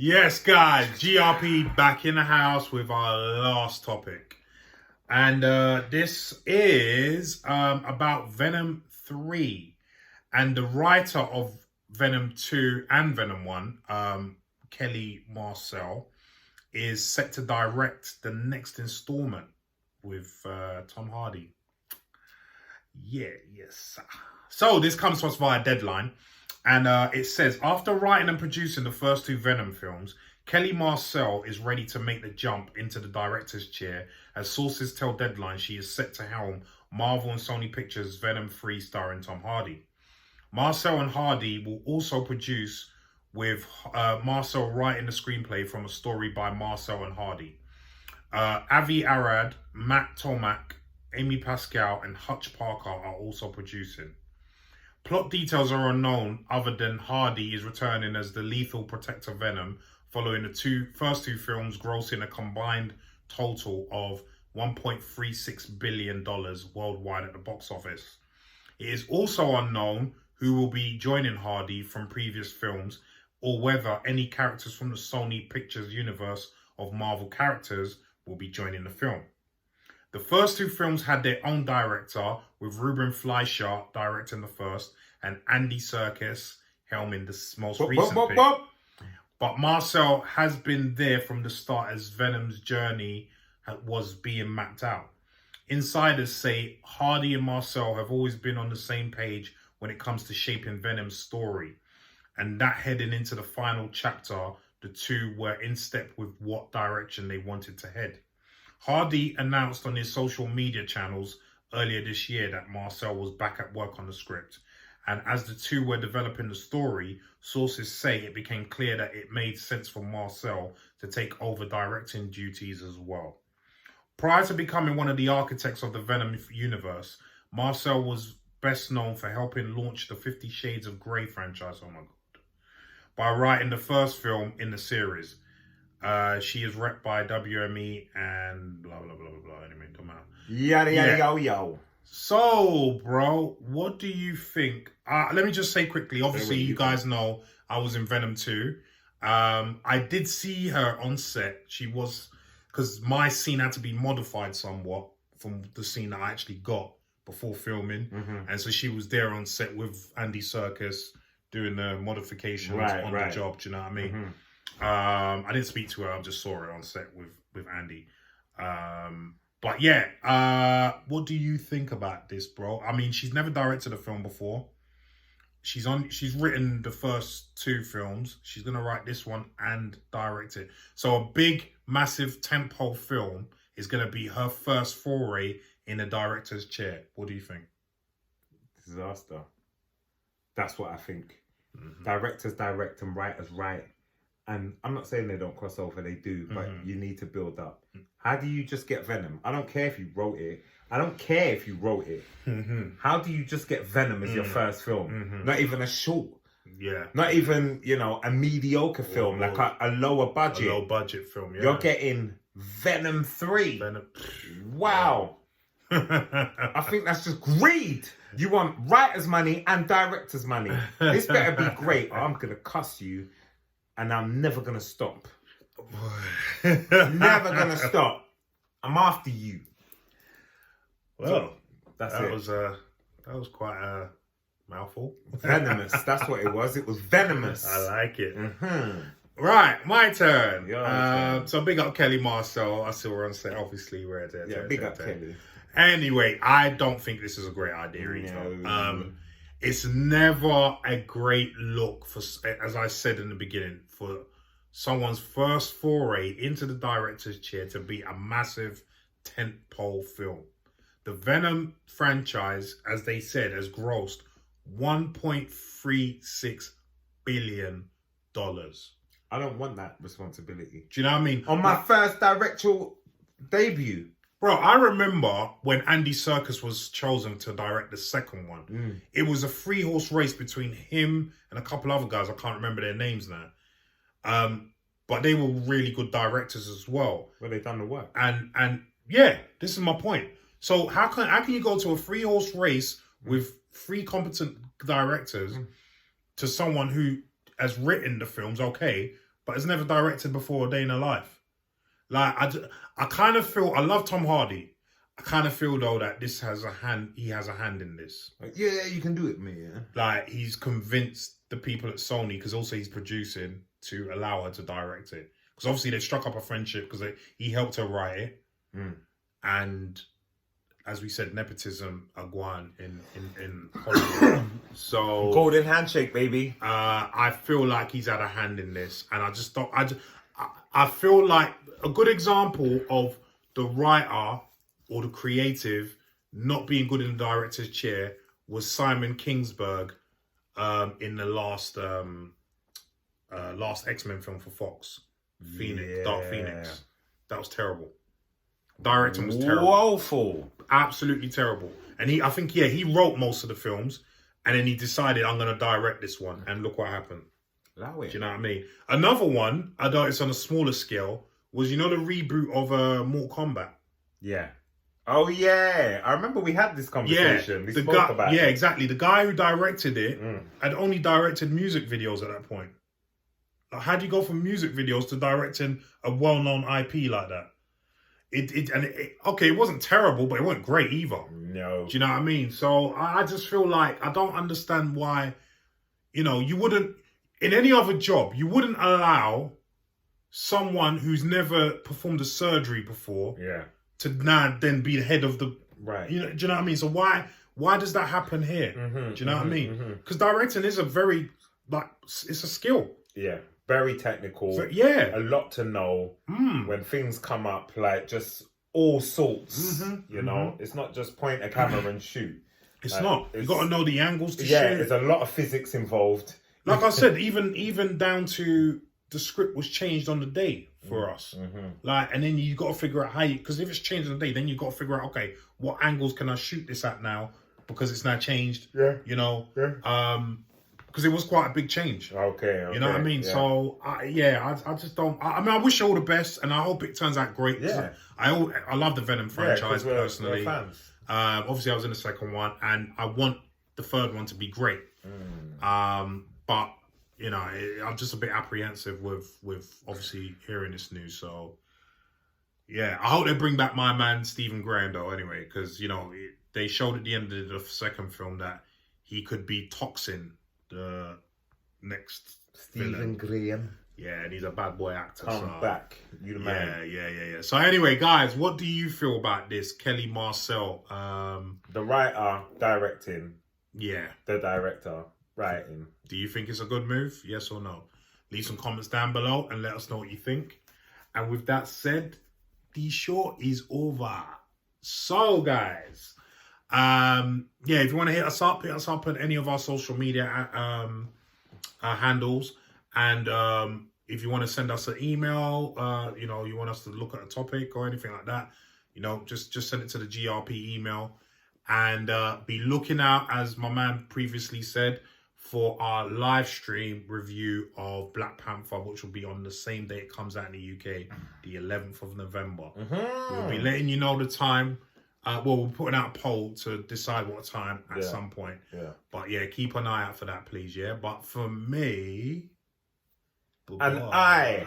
Yes, guys, GRP back in the house with our last topic. And this is about Venom 3. And the writer of Venom 2 and Venom 1, Kelly Marcel, is set to direct the next installment with Tom Hardy. Yes. So this comes to us via Deadline. And it says, after writing and producing the first two Venom films, Kelly Marcel is ready to make the jump into the director's chair. As sources tell Deadline, she is set to helm Marvel and Sony Pictures' Venom 3 starring Tom Hardy. Marcel and Hardy will also produce, with Marcel writing the screenplay from a story by Marcel and Hardy. Avi Arad, Matt Tomac, Amy Pascal and Hutch Parker are also producing. Plot details are unknown other than Hardy is returning as the lethal protector Venom following the first two films grossing a combined total of $1.36 billion worldwide at the box office. It is also unknown who will be joining Hardy from previous films or whether any characters from the Sony Pictures universe of Marvel characters will be joining the film. The first two films had their own director, with Ruben Fleischer directing the first and Andy Serkis helming the most recent pick. But Marcel has been there from the start as Venom's journey was being mapped out. Insiders say Hardy and Marcel have always been on the same page when it comes to shaping Venom's story, and that heading into the final chapter, the two were in step with what direction they wanted to head. Hardy announced on his social media channels earlier this year that Marcel was back at work on the script. And as the two were developing the story, sources say it became clear that it made sense for Marcel to take over directing duties as well. Prior to becoming one of the architects of the Venom universe, Marcel was best known for helping launch the 50 Shades of Grey franchise, oh my God, by writing the first film in the series. She is rep by WME and blah, blah, blah, blah, blah. Anyway, don't matter. Yada, yada, yo, yo. So, bro, what do you think? Let me just say quickly, obviously, you guys know I was in Venom 2. I did see her on set. She was, because my scene had to be modified somewhat from the scene that I actually got before filming. Mm-hmm. And so she was there on set with Andy Serkis doing the modifications on the job. Do you know what I mean? Mm-hmm. I didn't speak to her. I just saw her on set with Andy. But yeah, what do you think about this, bro? I mean, she's never directed a film before. She's written the first two films. She's gonna write this one and direct it. So a big, massive tentpole film is gonna be her first foray in a director's chair. What do you think? Disaster. That's what I think. Mm-hmm. Directors direct and writers write. And I'm not saying they don't cross over, they do, but you need to build up. How do you just get Venom? I don't care if you wrote it. How do you just get Venom as your first film? Not even a short. Yeah. Not even, a mediocre film, like a lower budget. A low budget film, yeah. You're getting Venom 3. Venom. Wow. I think that's just greed. You want writer's money and director's money. This better be great or I'm going to cuss you. And I'm never going to stop. Never going to stop. I'm after you. Well, that was quite a mouthful. Venomous. That's what it was. It was venomous. I like it. Mm-hmm. Right, my turn. So big up Kelly Marcel. I saw her on set. Obviously, we're there. Yeah, big up Kelly. Anyway, I don't think this is a great idea either. No. It's never a great look for, as I said in the beginning, for someone's first foray into the director's chair to be a massive tentpole film. The Venom franchise, as they said, has grossed $1.36 billion. I don't want that responsibility. Do you know what I mean? On my first directorial debut. Bro, I remember when Andy Serkis was chosen to direct the second one. It was a 3-horse race between him and a couple other guys. I can't remember their names now. But they were really good directors as well. Well, they done the work. And yeah, this is my point. So how can you go to a 3-horse race with 3 competent directors to someone who has written the films, okay, but has never directed before a day in her life. Like, I kind of feel, I love Tom Hardy. I kind of feel though that this has a hand, he has a hand in this. Like, yeah, you can do it, man. Yeah. Like, he's convinced the people at Sony, because also he's producing, to allow her to direct it. Because obviously they struck up a friendship because he helped her write it. And as we said, nepotism aguan in Hollywood. So golden handshake, baby. I feel like he's had a hand in this, and I just don't. I feel like a good example of the writer or the creative not being good in the director's chair was Simon Kingsberg in the last X-Men film for Fox, Dark Phoenix. That was terrible. Directing was terrible. Woeful. Absolutely terrible. And I think he wrote most of the films, and then he decided, I'm going to direct this one, and look what happened. Do you know what I mean? Another one, although it's on a smaller scale, was, the reboot of Mortal Kombat. Yeah. Oh, yeah. I remember we had this conversation. We spoke about it. Yeah, exactly. The guy who directed it had only directed music videos at that point. Like, how do you go from music videos to directing a well-known IP like that? It wasn't terrible, but it wasn't great either. No. Do you know what I mean? So I just feel like I don't understand why, you wouldn't, in any other job, you wouldn't allow someone who's never performed a surgery before to now then be the head of the, right. Do you know what I mean? So why does that happen here? Do you know what I mean? Because directing is a very, it's a skill. Yeah. Very technical. So, yeah. A lot to know when things come up, like just all sorts, know? It's not just point a camera and shoot. It's not. You got to know the angles to shoot. Yeah, there's a lot of physics involved. Like I said, even down to the script was changed on the day for us. And then you got to figure out how because if it's changed on the day, then you got to figure out, okay, what angles can I shoot this at now? Because it's now changed. Yeah. Because it was quite a big change. Okay. You know what I mean? Yeah. So, I just don't... I mean, I wish you all the best, and I hope it turns out great. Yeah. I love the Venom franchise, personally. We're fans. Obviously, I was in the second one, and I want the third one to be great. But, I'm just a bit apprehensive with obviously hearing this news. So, yeah, I hope they bring back my man, Stephen Graham, though, anyway, because, they showed at the end of the second film that he could be Toxin, the next Stephen Graham. Yeah, and he's a bad boy actor. Come back. You the man. Yeah. So anyway, guys, what do you feel about this? Kelly Marcel. The writer directing. Yeah. The director writing. Do you think it's a good move? Yes or no? Leave some comments down below and let us know what you think. And with that said, the show is over. So, guys, if you want to hit us up at any of our social media handles. And if you want to send us an email, you want us to look at a topic or anything like that, just send it to the GRP email. And be looking out, as my man previously said, for our live stream review of Black Panther, which will be on the same day it comes out in the UK, the 11th of November. We'll be letting you know the time. We're putting out a poll to decide what time at some point. Yeah. But keep an eye out for that, please. Yeah. But for me, goodbye.